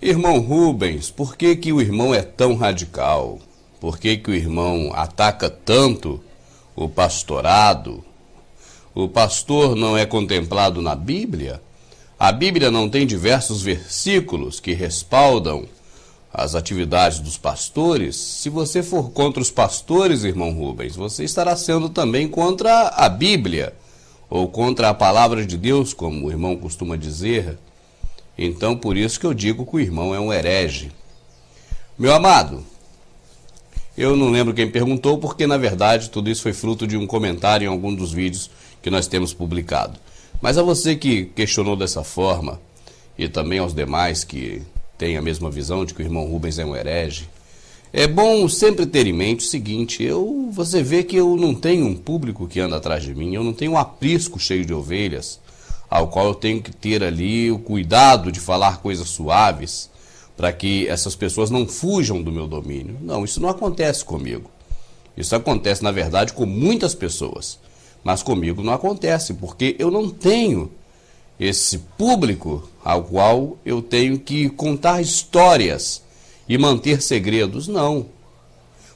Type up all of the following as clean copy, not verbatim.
Irmão Rubens, por que que o irmão é tão radical? Por que que o irmão ataca tanto o pastorado? O pastor não é contemplado na Bíblia? A Bíblia não tem diversos versículos que respaldam as atividades dos pastores? Se você for contra os pastores, irmão Rubens, você estará sendo também contra a Bíblia, ou contra a palavra de Deus, como o irmão costuma dizer. Então, por isso que eu digo que o irmão é um herege. Meu amado, eu não lembro quem perguntou, porque na verdade tudo isso foi fruto de um comentário em algum dos vídeos que nós temos publicado. Mas a você que questionou dessa forma, e também aos demais que têm a mesma visão de que o irmão Rubens é um herege, é bom sempre ter em mente o seguinte: você vê que eu não tenho um público que anda atrás de mim, eu não tenho um aprisco cheio de ovelhas, ao qual eu tenho que ter ali o cuidado de falar coisas suaves, para que essas pessoas não fujam do meu domínio. Não, isso não acontece comigo. Isso acontece, na verdade, com muitas pessoas. Mas comigo não acontece, porque eu não tenho esse público ao qual eu tenho que contar histórias e manter segredos. Não.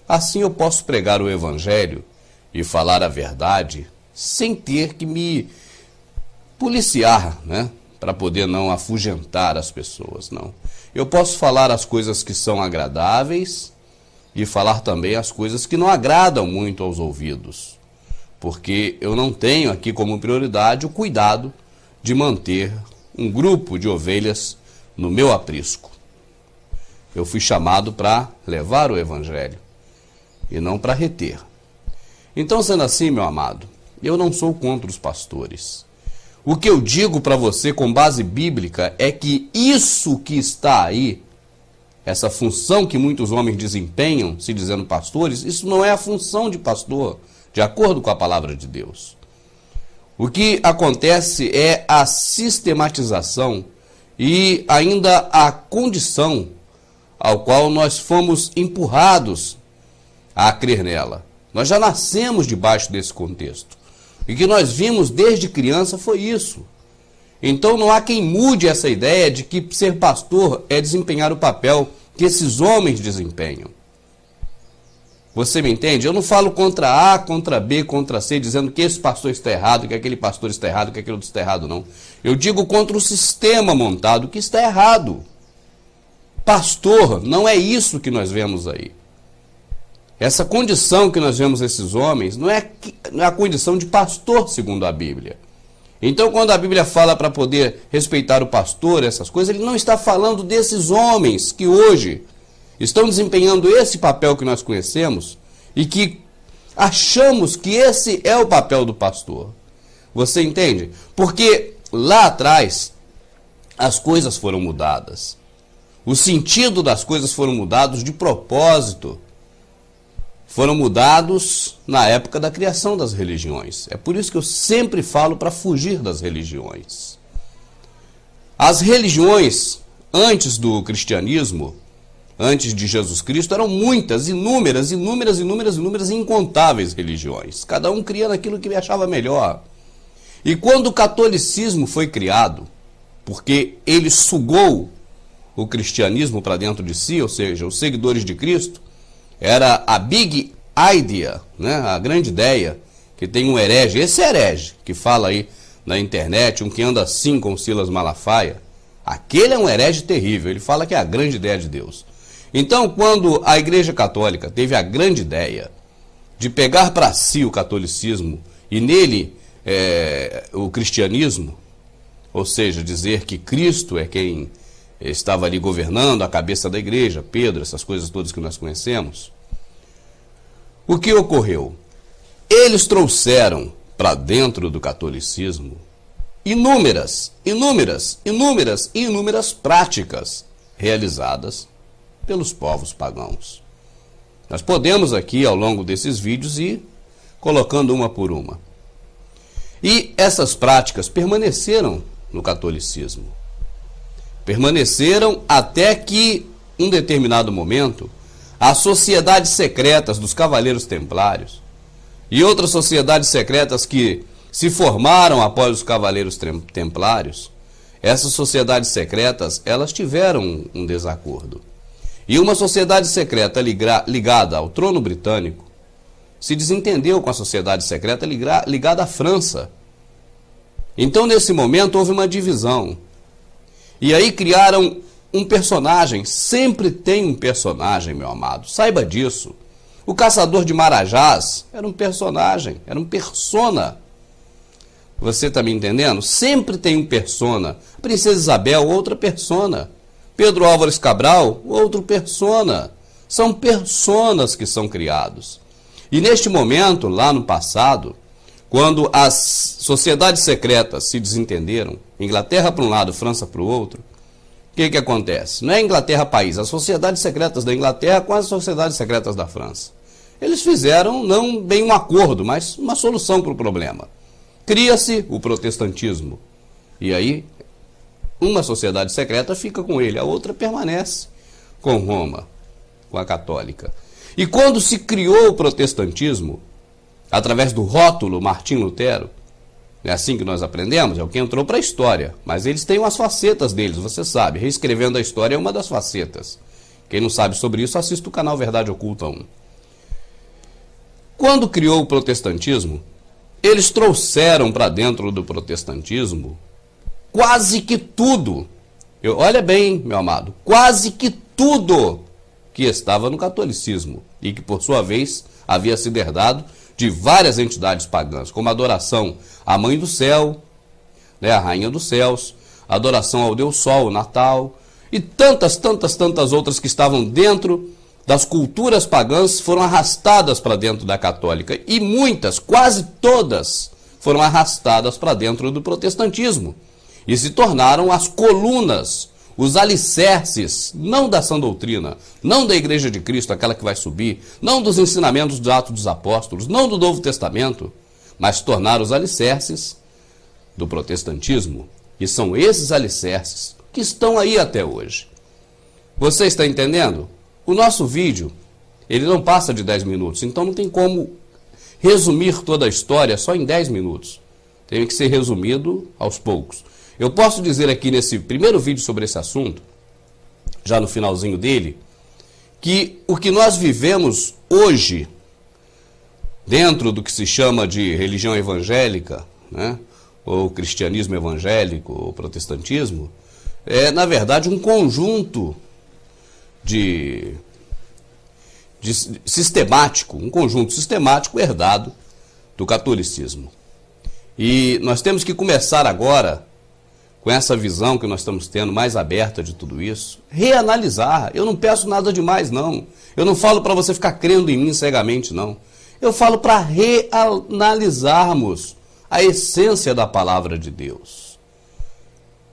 Assim eu posso pregar o Evangelho e falar a verdade sem ter que me policiar, né? Para poder não afugentar as pessoas, não. Eu posso falar as coisas que são agradáveis e falar também as coisas que não agradam muito aos ouvidos, porque eu não tenho aqui como prioridade o cuidado de manter um grupo de ovelhas no meu aprisco. Eu fui chamado para levar o Evangelho e não para reter. Então, sendo assim, meu amado, eu não sou contra os pastores. O que eu digo para você com base bíblica é que isso que está aí, essa função que muitos homens desempenham, se dizendo pastores, isso não é a função de pastor, de acordo com a palavra de Deus. O que acontece é a sistematização e ainda a condição ao qual nós fomos empurrados a crer nela. Nós já nascemos debaixo desse contexto. E o que nós vimos desde criança foi isso. Então não há quem mude essa ideia de que ser pastor é desempenhar o papel que esses homens desempenham. Você me entende? Eu não falo contra A, contra B, contra C, dizendo que esse pastor está errado, que aquele pastor está errado, que aquele outro está errado, não. Eu digo contra o sistema montado que está errado. Pastor, não é isso que nós vemos aí. Essa condição que nós vemos esses homens não é a condição de pastor, segundo a Bíblia. Então, quando a Bíblia fala para poder respeitar o pastor, essas coisas, ele não está falando desses homens que hoje estão desempenhando esse papel que nós conhecemos e que achamos que esse é o papel do pastor. Você entende? Porque lá atrás as coisas foram mudadas. O sentido das coisas foram mudados de propósito. Foram mudados na época da criação das religiões. É por isso que eu sempre falo para fugir das religiões. As religiões, antes do cristianismo, antes de Jesus Cristo, eram muitas, inúmeras, incontáveis religiões. Cada um criando aquilo que ele achava melhor. E quando o catolicismo foi criado, porque ele sugou o cristianismo para dentro de si, ou seja, os seguidores de Cristo, era a big idea, né? A grande ideia, que tem um herege, esse herege que fala aí na internet, um que anda assim com Silas Malafaia, aquele é um herege terrível, ele fala que é a grande ideia de Deus. Então, quando a Igreja Católica teve a grande ideia de pegar para si o catolicismo e nele o cristianismo, ou seja, dizer que Cristo é quem estava ali governando a cabeça da igreja, Pedro, essas coisas todas que nós conhecemos. O que ocorreu? Eles trouxeram para dentro do catolicismo inúmeras práticas realizadas pelos povos pagãos. Nós podemos aqui, ao longo desses vídeos, ir colocando uma por uma. E essas práticas permaneceram no catolicismo. Permaneceram até que, em um determinado momento, as sociedades secretas dos Cavaleiros Templários e outras sociedades secretas que se formaram após os Cavaleiros Templários, essas sociedades secretas, elas tiveram um desacordo. E uma sociedade secreta ligada ao trono britânico se desentendeu com a sociedade secreta ligada à França. Então, nesse momento, houve uma divisão. E aí criaram um personagem. Sempre tem um personagem, meu amado. Saiba disso. O caçador de Marajás era um personagem, era um persona. Você está me entendendo? Sempre tem um persona. Princesa Isabel, outra persona. Pedro Álvares Cabral, outro persona. São personas que são criados. E neste momento, lá no passado, quando as sociedades secretas se desentenderam, Inglaterra para um lado, França para o outro, o que acontece? Não é Inglaterra país, as sociedades secretas da Inglaterra com as sociedades secretas da França. Eles fizeram não bem um acordo, mas uma solução para o problema. Cria-se o protestantismo. E aí, uma sociedade secreta fica com ele, a outra permanece com Roma, com a católica. E quando se criou o protestantismo, através do rótulo Martim Lutero, é assim que nós aprendemos, é o que entrou para a história, mas eles têm umas facetas deles, você sabe, reescrevendo a história é uma das facetas. Quem não sabe sobre isso, assista o canal Verdade Oculta 1. Quando criou o protestantismo, eles trouxeram para dentro do protestantismo quase que tudo. Olha bem, meu amado, quase que tudo que estava no catolicismo e que, por sua vez, havia sido herdado de várias entidades pagãs, como a adoração à Mãe do Céu, a Rainha dos Céus, a adoração ao Deus Sol, o Natal, e tantas outras que estavam dentro das culturas pagãs foram arrastadas para dentro da católica. E muitas, quase todas, foram arrastadas para dentro do protestantismo. E se tornaram as colunas, os alicerces, não da sã doutrina, não da Igreja de Cristo, aquela que vai subir, não dos ensinamentos dos Atos dos Apóstolos, não do Novo Testamento, mas tornaram os alicerces do protestantismo. E são esses alicerces que estão aí até hoje. Você está entendendo? O nosso vídeo, ele não passa de 10 minutos, então não tem como resumir toda a história só em 10 minutos. Tem que ser resumido aos poucos. Eu posso dizer aqui nesse primeiro vídeo sobre esse assunto, já no finalzinho dele, que o que nós vivemos hoje, dentro do que se chama de religião evangélica, ou cristianismo evangélico, ou protestantismo, é, na verdade, um conjunto de sistemático, um conjunto sistemático herdado do catolicismo. E nós temos que começar agora, com essa visão que nós estamos tendo mais aberta de tudo isso, reanalisar. Eu não peço nada demais, não. Eu não falo para você ficar crendo em mim cegamente, não. Eu falo para reanalisarmos a essência da palavra de Deus.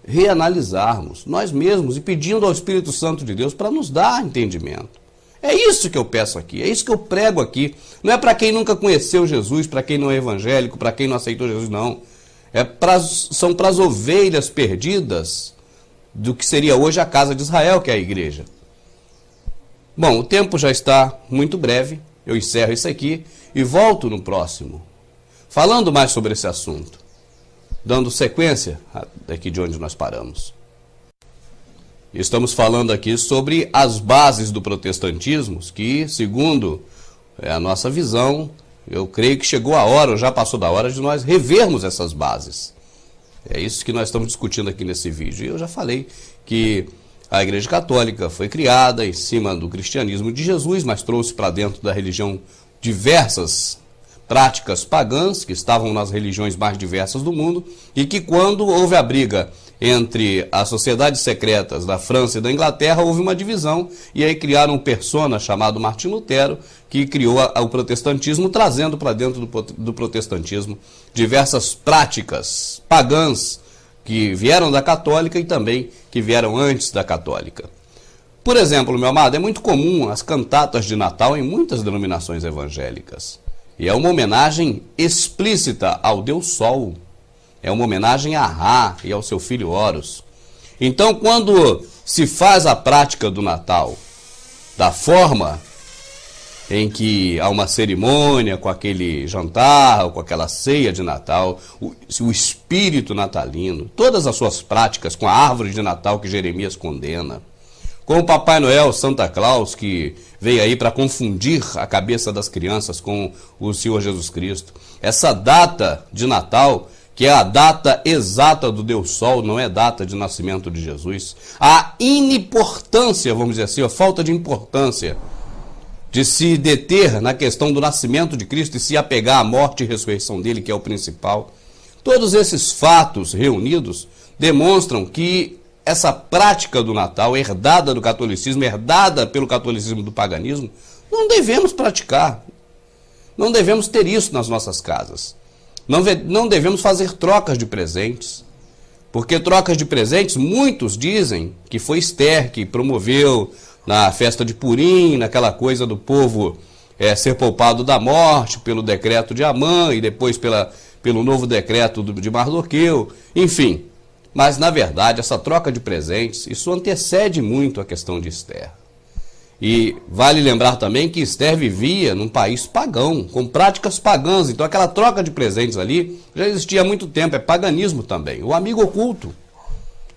Reanalisarmos nós mesmos e pedindo ao Espírito Santo de Deus para nos dar entendimento. É isso que eu peço aqui, é isso que eu prego aqui. Não é para quem nunca conheceu Jesus, para quem não é evangélico, para quem não aceitou Jesus, não. São para as ovelhas perdidas do que seria hoje a casa de Israel, que é a igreja. Bom, o tempo já está muito breve, eu encerro isso aqui e volto no próximo, falando mais sobre esse assunto, dando sequência daqui de onde nós paramos. Estamos falando aqui sobre as bases do protestantismo, que, segundo a nossa visão, eu creio que chegou a hora, ou já passou da hora, de nós revermos essas bases. É isso que nós estamos discutindo aqui nesse vídeo. E eu já falei que a Igreja Católica foi criada em cima do cristianismo de Jesus, mas trouxe para dentro da religião diversas práticas pagãs que estavam nas religiões mais diversas do mundo e que, quando houve a briga entre as sociedades secretas da França e da Inglaterra, houve uma divisão e aí criaram um persona chamado Martim Lutero, que criou o protestantismo, trazendo para dentro do protestantismo diversas práticas pagãs que vieram da católica e também que vieram antes da católica. Por exemplo, meu amado, é muito comum as cantatas de Natal em muitas denominações evangélicas. E é uma homenagem explícita ao Deus Sol. É uma homenagem a Ra e ao seu filho Horus. Então, quando se faz a prática do Natal da forma em que há uma cerimônia com aquele jantar, ou com aquela ceia de Natal, o espírito natalino, todas as suas práticas com a árvore de Natal que Jeremias condena, com o Papai Noel, Santa Claus, que veio aí para confundir a cabeça das crianças com o Senhor Jesus Cristo. Essa data de Natal, que é a data exata do Deus Sol, não é data de nascimento de Jesus. A inimportância, vamos dizer assim, a falta de importância de se deter na questão do nascimento de Cristo e se apegar à morte e ressurreição dele, que é o principal. Todos esses fatos reunidos demonstram que essa prática do Natal, herdada do catolicismo, herdada pelo catolicismo do paganismo, não devemos praticar. Não devemos ter isso nas nossas casas. Não devemos fazer trocas de presentes. Porque trocas de presentes, muitos dizem que foi Esther que promoveu na festa de Purim, naquela coisa do povo ser poupado da morte pelo decreto de Amã e depois pelo novo decreto de Mardoqueu, enfim. Mas, na verdade, essa troca de presentes, isso antecede muito a questão de Esther. E vale lembrar também que Esther vivia num país pagão, com práticas pagãs. Então aquela troca de presentes ali já existia há muito tempo, é paganismo também. O amigo oculto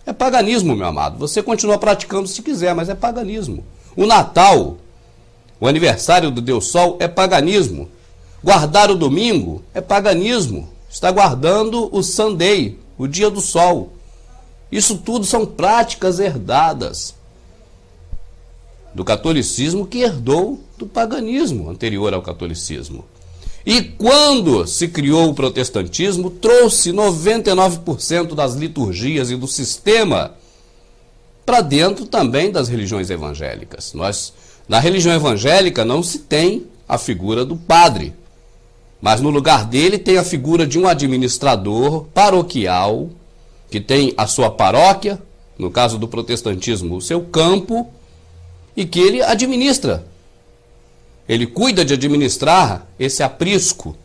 é paganismo, meu amado. Você continua praticando se quiser, mas é paganismo. O Natal, o aniversário do Deus Sol, é paganismo. Guardar o domingo é paganismo. Está guardando o Sunday, o dia do sol. Isso tudo são práticas herdadas do catolicismo, que herdou do paganismo anterior ao catolicismo. E quando se criou o protestantismo, trouxe 99% das liturgias e do sistema para dentro também das religiões evangélicas. Na religião evangélica não se tem a figura do padre, mas no lugar dele tem a figura de um administrador paroquial, que tem a sua paróquia, no caso do protestantismo, o seu campo, e que ele administra. Ele cuida de administrar esse aprisco,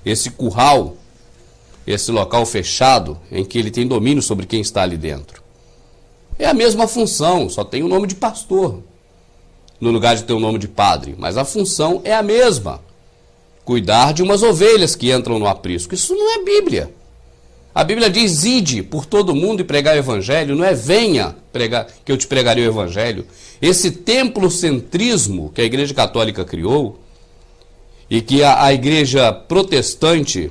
esse curral, esse local fechado em que ele tem domínio sobre quem está ali dentro. É a mesma função, só tem o nome de pastor no lugar de ter o nome de padre, mas a função é a mesma. Cuidar de umas ovelhas que entram no aprisco. Isso não é Bíblia. A Bíblia diz: ide por todo mundo e pregar o evangelho, não é venha pregar, que eu te pregarei o evangelho. Esse templocentrismo que a Igreja Católica criou e que a Igreja Protestante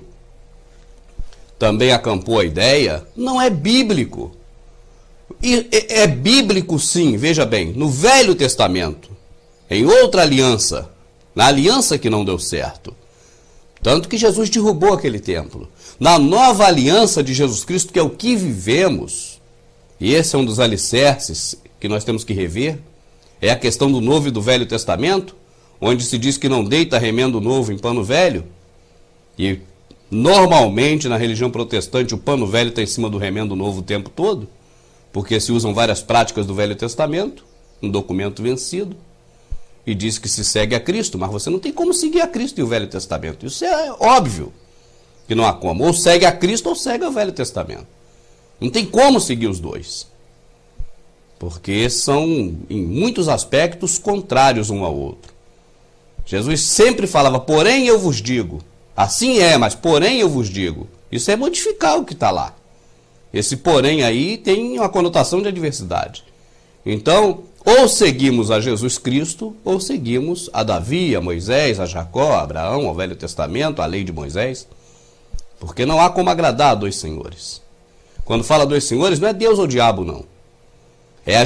também acampou a ideia, não é bíblico. E é bíblico sim, veja bem, no Velho Testamento, em outra aliança, na aliança que não deu certo. Tanto que Jesus derrubou aquele templo. Na nova aliança de Jesus Cristo, que é o que vivemos, e esse é um dos alicerces que nós temos que rever, é a questão do Novo e do Velho Testamento, onde se diz que não deita remendo novo em pano velho, e normalmente na religião protestante o pano velho está em cima do remendo novo o tempo todo, porque se usam várias práticas do Velho Testamento, um documento vencido, e diz que se segue a Cristo, mas você não tem como seguir a Cristo e o Velho Testamento. Isso é óbvio que não há como. Ou segue a Cristo ou segue o Velho Testamento. Não tem como seguir os dois. Porque são, em muitos aspectos, contrários um ao outro. Jesus sempre falava, porém eu vos digo. Assim é, mas porém eu vos digo. Isso é modificar o que está lá. Esse porém aí tem uma conotação de adversidade. Então, ou seguimos a Jesus Cristo, ou seguimos a Davi, a Moisés, a Jacó, a Abraão, ao Velho Testamento, a lei de Moisés. Porque não há como agradar a dois senhores. Quando fala dois senhores, não é Deus ou diabo, não. É a